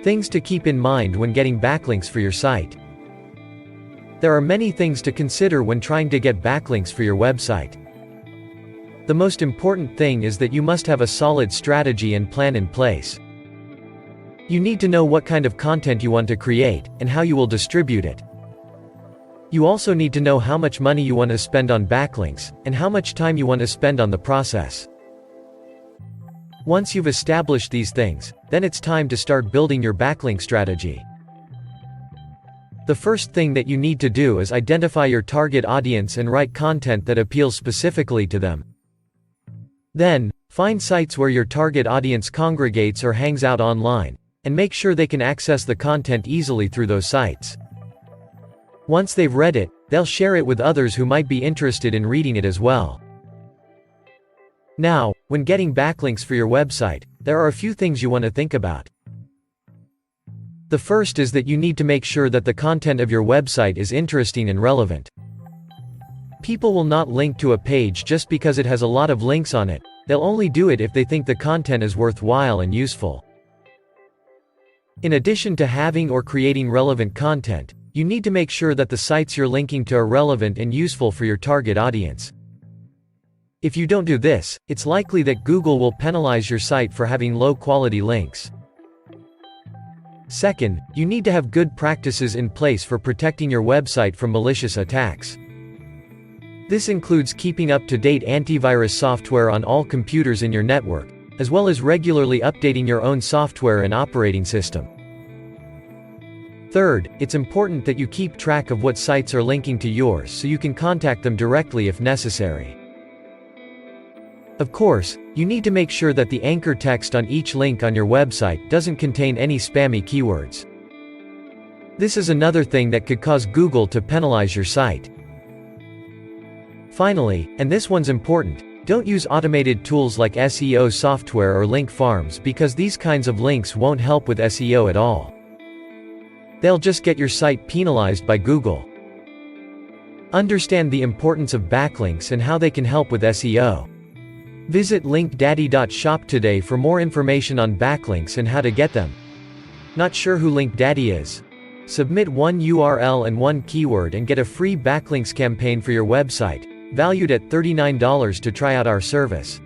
Things to keep in mind when getting backlinks for your site. There are many things to consider when trying to get backlinks for your website. The most important thing is that you must have a solid strategy and plan in place. You need to know what kind of content you want to create, and how you will distribute it. You also need to know how much money you want to spend on backlinks, and how much time you want to spend on the process. Once you've established these things, then it's time to start building your backlink strategy. The first thing that you need to do is identify your target audience and write content that appeals specifically to them. Then, find sites where your target audience congregates or hangs out online, and make sure they can access the content easily through those sites. Once they've read it, they'll share it with others who might be interested in reading it as well. Now, when getting backlinks for your website, there are a few things you want to think about. The first is that you need to make sure that the content of your website is interesting and relevant. People will not link to a page just because it has a lot of links on it. They'll only do it if they think the content is worthwhile and useful. In addition to having or creating relevant content, you need to make sure that the sites you're linking to are relevant and useful for your target audience. If you don't do this, it's likely that Google will penalize your site for having low-quality links. Second, you need to have good practices in place for protecting your website from malicious attacks. This includes keeping up-to-date antivirus software on all computers in your network, as well as regularly updating your own software and operating system. Third, it's important that you keep track of what sites are linking to yours so you can contact them directly if necessary. Of course, you need to make sure that the anchor text on each link on your website doesn't contain any spammy keywords. This is another thing that could cause Google to penalize your site. Finally, and this one's important, don't use automated tools like SEO software or link farms because these kinds of links won't help with SEO at all. They'll just get your site penalized by Google. Understand the importance of backlinks and how they can help with SEO. Visit linkdaddy.shop today for more information on backlinks and how to get them. Not sure who LinkDaddy is? Submit one URL and one keyword and get a free backlinks campaign for your website, valued at $39 to try out our service.